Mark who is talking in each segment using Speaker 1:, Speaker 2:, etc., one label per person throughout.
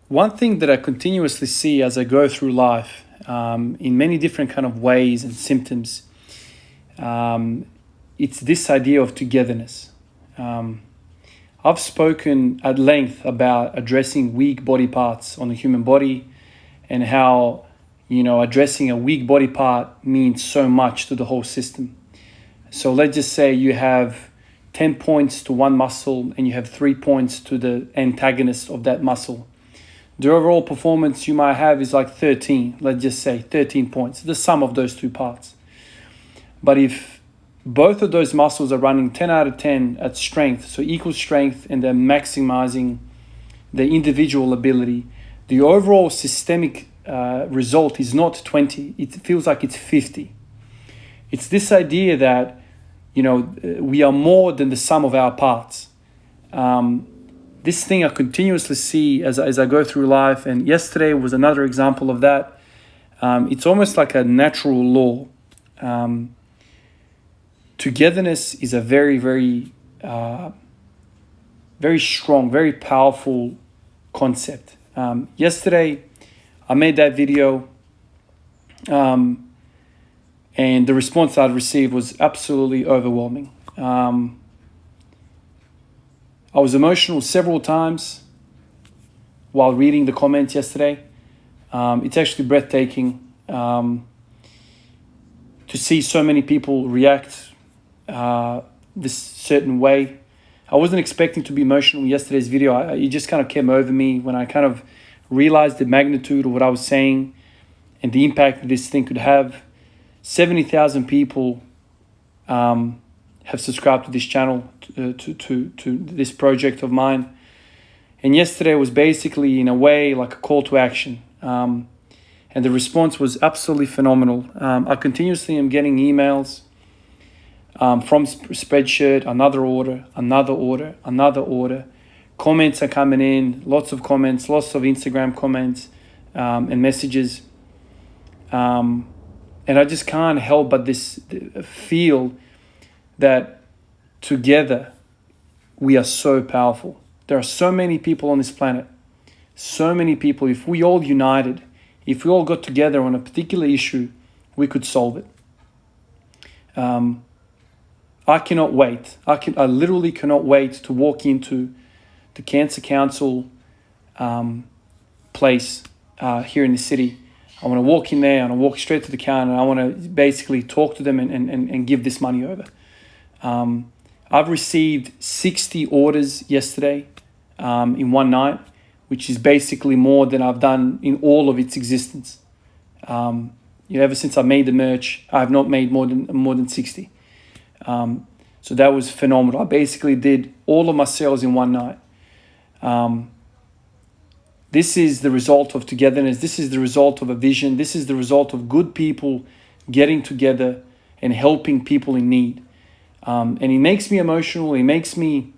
Speaker 1: one thing that I continuously see as I go through life, in many different kind of ways and symptoms, it's this idea of togetherness. I've spoken at length about addressing weak body parts on the human body, and how, addressing a weak body part means so much to the whole system. So let's just say you have 10 points to one muscle and you have 3 points to the antagonist of that muscle. The overall performance you might have is like 13, let's just say 13 points, the sum of those two parts. But if both of those muscles are running 10 out of 10 at strength, so equal strength, and they're maximizing the individual ability, the overall systemic result is not 20, it feels like it's 50. It's this idea that, we are more than the sum of our parts. This thing I continuously see as I go through life, and yesterday was another example of that. It's almost like a natural law. Togetherness is a very, very, very strong, very powerful concept. Yesterday, I made that video, and the response I'd received was absolutely overwhelming. I was emotional several times while reading the comments yesterday. It's actually breathtaking to see so many people react this certain way. I wasn't expecting to be emotional in yesterday's video. It just kind of came over me when I kind of realized the magnitude of what I was saying and the impact that this thing could have. 70,000 people have subscribed to this channel, to this project of mine. And yesterday was basically, in a way, like a call to action. And the response was absolutely phenomenal. I continuously am getting emails from Spreadshirt, another order. Comments are coming in, lots of comments, lots of Instagram comments and messages. And I just can't help but feel that together we are so powerful. There are so many people on this planet, so many people. If we all united, if we all got together on a particular issue, we could solve it. I cannot wait. I literally cannot wait to walk into the Cancer Council place here in the city. I want to walk in there and I walk straight to the counter, and I want to basically talk to them and give this money over. I've received 60 orders yesterday in one night, which is basically more than I've done in all of its existence. Ever since I made the merch, I have not made more than 60. So that was phenomenal. I basically did all of my sales in one night. This is the result of togetherness. This is the result of a vision. This is the result of good people getting together and helping people in need. And it makes me emotional. It makes me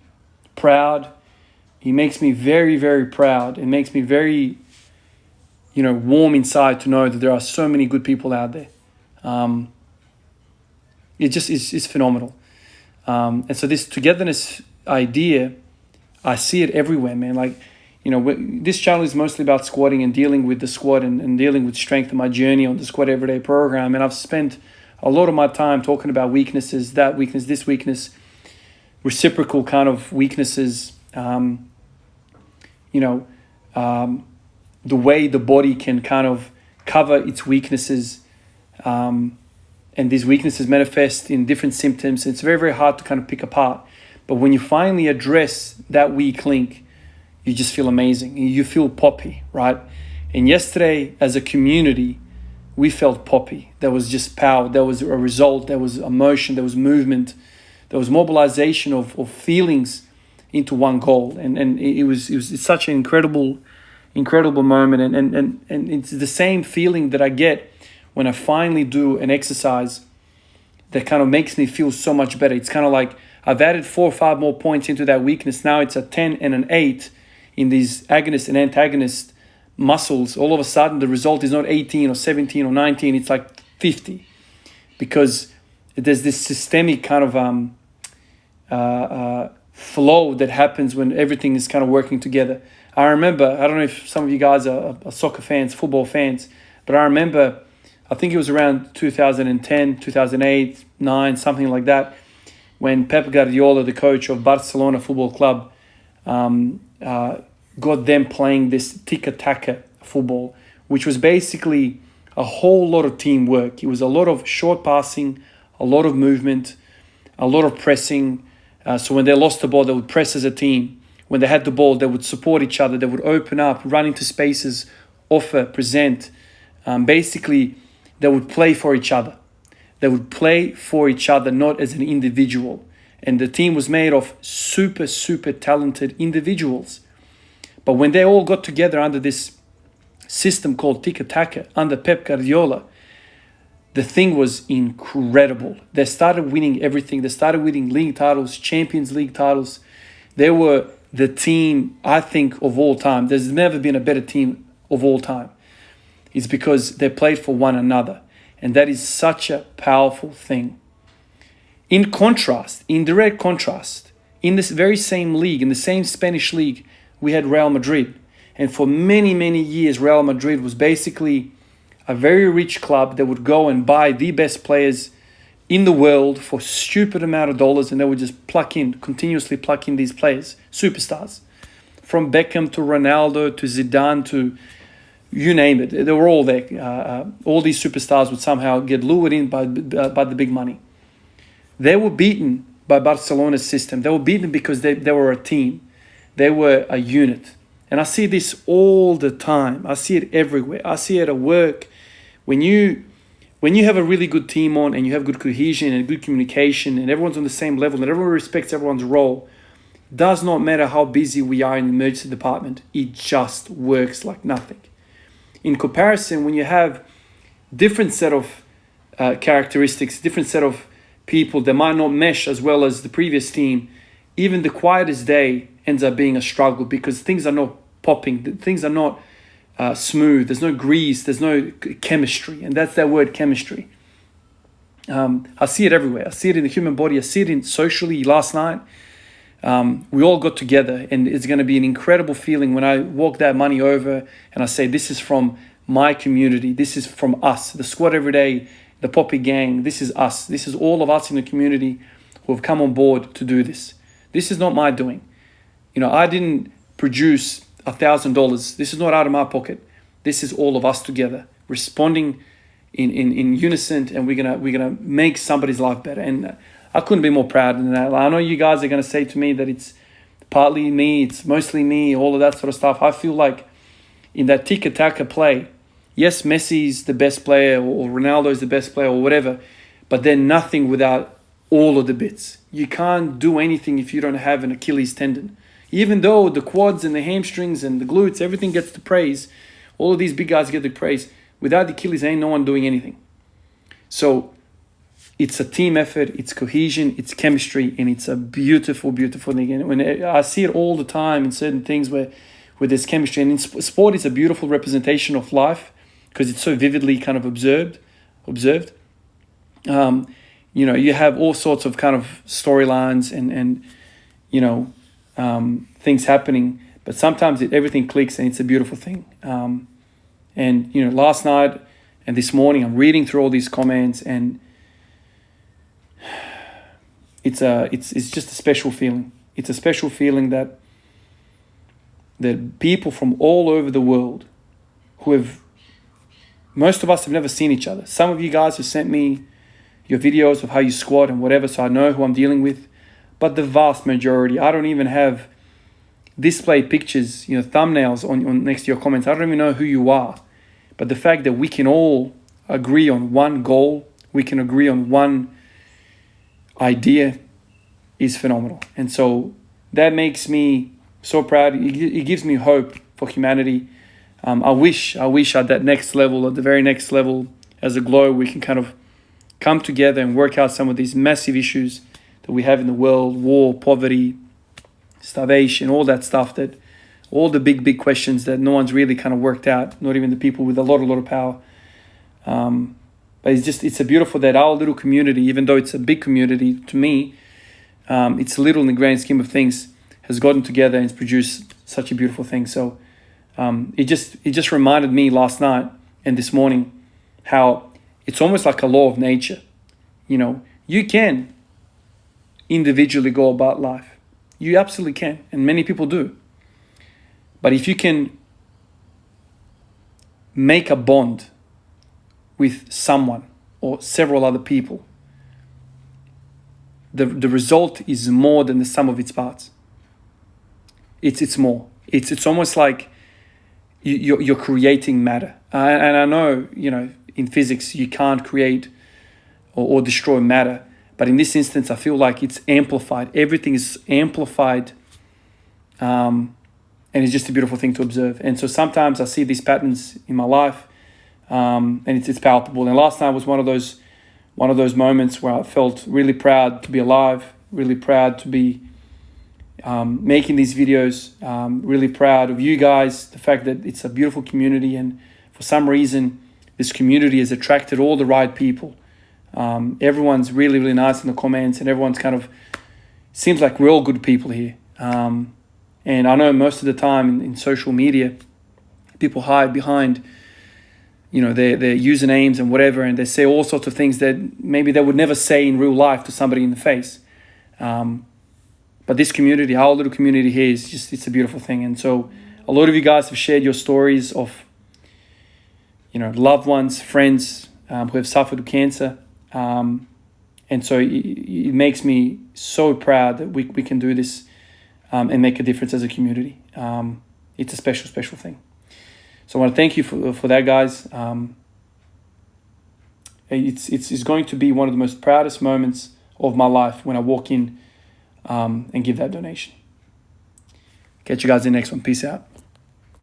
Speaker 1: proud. It makes me very, very proud. It makes me very, warm inside to know that there are so many good people out there. It just is phenomenal. And so this togetherness idea, I see it everywhere, man. This channel is mostly about squatting and dealing with the squat and dealing with strength in my journey on the Squat Everyday program. And I've spent a lot of my time talking about weaknesses, that weakness, this weakness, reciprocal kind of weaknesses, the way the body can kind of cover its weaknesses. And these weaknesses manifest in different symptoms. It's very, very hard to kind of pick apart. But when you finally address that weak link, you just feel amazing. You feel poppy, right? And yesterday, as a community, we felt poppy. There was just power. There was a result. There was emotion. There was movement. There was mobilization of feelings into one goal. And it's such an incredible moment. And it's the same feeling that I get when I finally do an exercise that kind of makes me feel so much better. It's kind of like I've added 4 or 5 more points into that weakness. Now it's a 10 and an 8 in these agonist and antagonist muscles. All of a sudden, the result is not 18 or 17 or 19. It's like 50, because there's this systemic kind of flow that happens when everything is kind of working together. I remember, I don't know if some of you guys are soccer fans, football fans, but I remember, I think it was around 2010, 2008, 9, something like that, when Pep Guardiola, the coach of Barcelona Football Club, got them playing this tiki-taka football, which was basically a whole lot of teamwork. It was a lot of short passing, a lot of movement, a lot of pressing. So when they lost the ball, they would press as a team. When they had the ball, they would support each other. They would open up, run into spaces, offer, present. Basically, they would play for each other. They would play for each other, not as an individual. And the team was made of super, super talented individuals. But when they all got together under this system called tiki-taka, under Pep Guardiola, the thing was incredible. They started winning everything. They started winning league titles, Champions League titles. They were the team, I think, of all time. There's never been a better team of all time. It's because they played for one another. And that is such a powerful thing. In contrast, in direct contrast, in this very same league, in the same Spanish league, we had Real Madrid. And for many, many years, Real Madrid was basically a very rich club that would go and buy the best players in the world for a stupid amount of dollars, and they would just continuously pluck in these players, superstars. From Beckham to Ronaldo to Zidane to you name it. They were all there. All these superstars would somehow get lured in by the big money. They were beaten by Barcelona's system. They were beaten because they were a team. They were a unit. And I see this all the time. I see it everywhere. I see it at work. When you have a really good team on and you have good cohesion and good communication and everyone's on the same level and everyone respects everyone's role, does not matter how busy we are in the emergency department. It just works like nothing. In comparison, when you have different set of characteristics, different set of people that might not mesh as well as the previous team, even the quietest day ends up being a struggle because things are not popping, things are not smooth, there's no grease, there's no chemistry, and that's that word, chemistry. I see it everywhere. I see it in the human body. I see it in socially. Last night, we all got together, and it's going to be an incredible feeling when I walk that money over and I say, this is from my community. This is from us, the squad every day, the Poppy gang. This is us. This is all of us in the community who have come on board to do this. This is not my doing. I didn't produce $1,000. This is not out of my pocket. This is all of us together responding in unison, and we're gonna make somebody's life better. And I couldn't be more proud than that. I know you guys are gonna say to me that it's partly me, it's mostly me, all of that sort of stuff. I feel like in that tiki-taka play, yes, Messi's the best player or Ronaldo's the best player or whatever, but they're nothing without all of the bits. You can't do anything if you don't have an Achilles tendon. Even though the quads and the hamstrings and the glutes, everything gets the praise, all of these big guys get the praise. Without the Achilles, ain't no one doing anything. So it's a team effort, it's cohesion, it's chemistry, and it's a beautiful, beautiful thing. And when I see it all the time in certain things where there's chemistry, and in sport, it's a beautiful representation of life because it's so vividly kind of observed. You have all sorts of kind of storylines and things happening, but sometimes everything clicks and it's a beautiful thing. Last night and this morning, I'm reading through all these comments, and it's just a special feeling. It's a special feeling that people from all over the world most of us have never seen each other. Some of you guys have sent me your videos of how you squat and whatever, so I know who I'm dealing with. But the vast majority, I don't even have display pictures, thumbnails on next to your comments. I don't even know who you are. But the fact that we can all agree on one goal, we can agree on one idea is phenomenal. And so that makes me so proud. It gives me hope for humanity. I wish at that next level, at the very next level, as a globe, we can kind of come together and work out some of these massive issues that we have in the world: war, poverty, starvation, all that stuff, all the big questions that no one's really kind of worked out, not even the people with a lot of power. But it's a beautiful that our little community, even though it's a big community to me, it's little in the grand scheme of things, has gotten together and it's produced such a beautiful thing. So it just reminded me last night and this morning how it's almost like a law of nature. You know, you can individually go about life. You absolutely can, and many people do. But if you can make a bond with someone or several other people, the result is more than the sum of its parts. It's more. It's almost like you're creating matter. And I know, you know, in physics you can't create or destroy matter, but in this instance I feel like it's amplified. Everything is amplified, and it's just a beautiful thing to observe. And so sometimes I see these patterns in my life, and it's palpable. And last night was one of those moments where I felt really proud to be alive, really proud to be making these videos, really proud of you guys, the fact that it's a beautiful community, and for some reason this community has attracted all the right people. Everyone's really, really nice in the comments, and everyone's kind of, seems like we're all good people here. And I know most of the time in social media, people hide behind, you know, their usernames and whatever, and they say all sorts of things that maybe they would never say in real life to somebody in the face. But this community, our little community here, is just, it's a beautiful thing. And so a lot of you guys have shared your stories of, you know, loved ones, friends who have suffered with cancer. And so it makes me so proud that we can do this and make a difference as a community. It's a special, special thing. So I want to thank you for that, guys. It's going to be one of the most proudest moments of my life when I walk in and give that donation. Catch you guys in the next one. Peace out.